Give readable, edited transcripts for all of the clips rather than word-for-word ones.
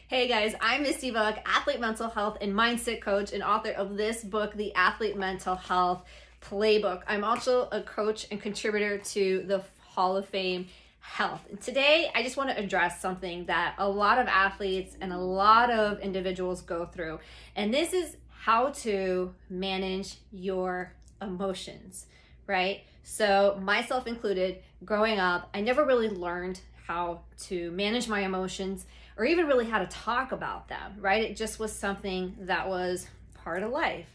Hey guys, I'm Misty Buck, athlete mental health and mindset coach and author of this book, The Athlete Mental Health Playbook. I'm also a coach and contributor to the Hall of Fame Health. And today, I just want to address something that a lot of athletes and a lot of individuals go through. And this is how to manage your emotions, right? So myself included, growing up, I never really learned how to manage my emotions or even really how to talk about them, right? It just was something that was part of life.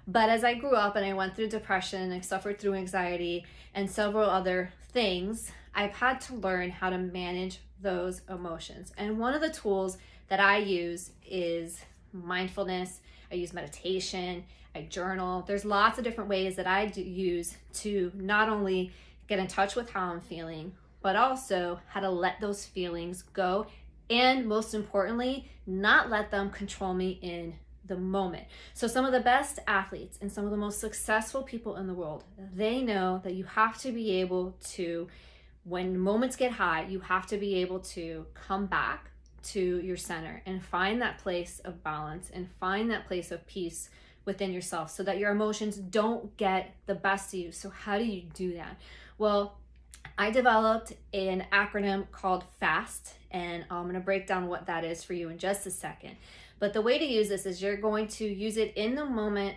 But as I grew up and I went through depression, I suffered through anxiety and several other things, I've had to learn how to manage those emotions. And one of the tools that I use is mindfulness. I use meditation, I journal. There's lots of different ways that I use to not only get in touch with how I'm feeling, but also how to let those feelings go. And most importantly, not let them control me in the moment. So some of the best athletes and some of the most successful people in the world, they know that you have to be able to, when moments get high, you have to be able to come back to your center and find that place of balance and find that place of peace within yourself so that your emotions don't get the best of you. So how do you do that? Well, I developed an acronym called F.A.S.T, and I'm going to break down what that is for you in just a second. But the way to use this is you're going to use it in the moment.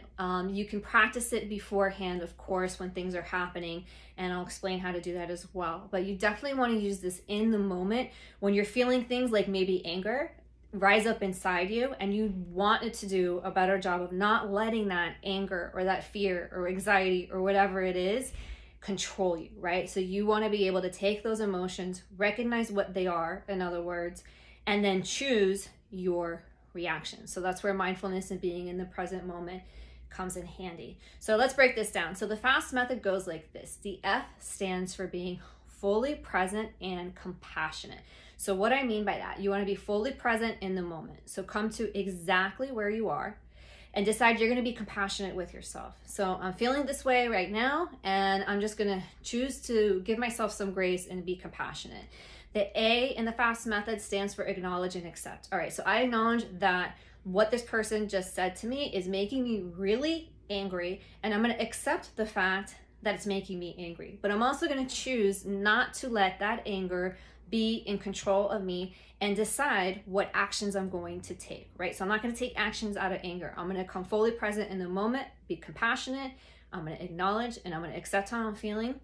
You can practice it beforehand, of course, when things are happening, and I'll explain how to do that as well. But you definitely want to use this in the moment when you're feeling things like maybe anger rise up inside you and you want it to do a better job of not letting that anger or that fear or anxiety or whatever it is control you, right? So you want to be able to take those emotions, recognize what they are, in other words, and then choose your reaction. So that's where mindfulness and being in the present moment comes in handy. So let's break this down. So the F.A.S.T method goes like this. The F stands for being fully present and compassionate. So what I mean by that, you want to be fully present in the moment. So come to exactly where you are and decide you're going to be compassionate with yourself. So I'm feeling this way right now, and I'm just going to choose to give myself some grace and be compassionate. The A in the F.A.S.T method stands for acknowledge and accept. All right, so I acknowledge that what this person just said to me is making me really angry, and I'm going to accept the fact that it's making me angry. But I'm also going to choose not to let that anger be in control of me and decide what actions I'm going to take, right? So I'm not going to take actions out of anger. I'm going to come fully present in the moment, be compassionate, I'm going to acknowledge, and I'm going to accept how I'm feeling.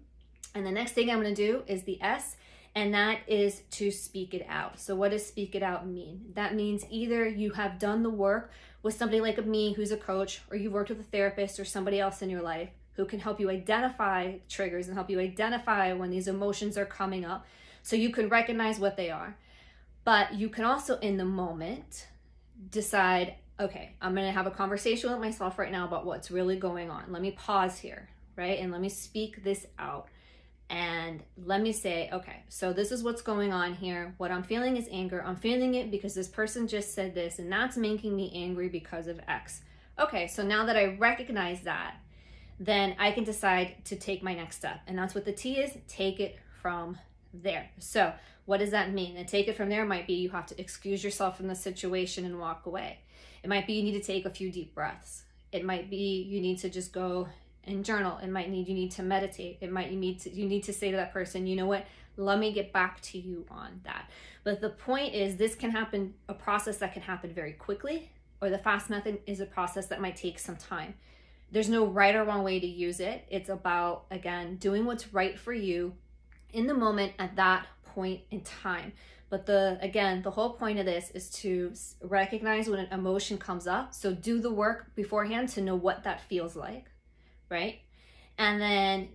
And the next thing I'm going to do is the S, and that is to speak it out. So what does speak it out mean? That means either you have done the work with somebody like me who's a coach, or you've worked with a therapist or somebody else in your life who can help you identify triggers and help you identify when these emotions are coming up so you can recognize what they are. But you can also in the moment decide, okay, I'm going to have a conversation with myself right now about what's really going on. Let me pause here, right? And let me speak this out. And let me say, okay, so this is what's going on here. What I'm feeling is anger. I'm feeling it because this person just said this, and that's making me angry because of X. Okay, so now that I recognize that, then I can decide to take my next step. And that's what the T is, take it from there. So what does that mean? And take it from there might be you have to excuse yourself from the situation and walk away. It might be you need to take a few deep breaths. It might be you need to just go and journal. It might need you need to meditate. It might you need to say to that person, you know what, let me get back to you on that. But the point is, this can happen, a process that can happen very quickly, or the F.A.S.T method is a process that might take some time. There's no right or wrong way to use it. It's about, again, doing what's right for you in the moment at that point in time. But the whole point of this is to recognize when an emotion comes up. So do the work beforehand to know what that feels like, right? And then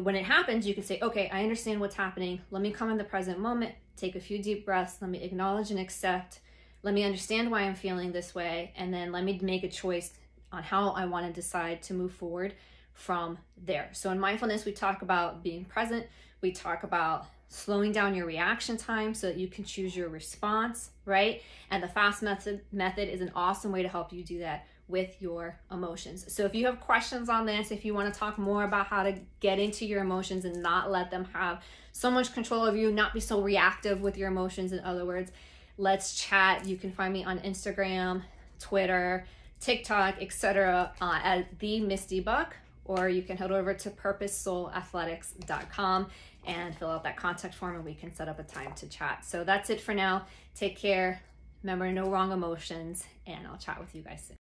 when it happens, you can say, okay, I understand what's happening. Let me come in the present moment, take a few deep breaths. Let me acknowledge and accept. Let me understand why I'm feeling this way. And then let me make a choice on how I want to decide to move forward from there. So in mindfulness, we talk about being present. We talk about slowing down your reaction time so that you can choose your response, right? And the F.A.S.T method is an awesome way to help you do that with your emotions. So if you have questions on this, if you want to talk more about how to get into your emotions and not let them have so much control over you, not be so reactive with your emotions, in other words, Let's chat. You can find me on Instagram, Twitter, TikTok, etc. At the Misty Buck, or you can head over to purposesoulathletics.com and fill out that contact form, and we can set up a time to chat. So that's it for now. Take care. Remember, no wrong emotions, and I'll chat with you guys soon.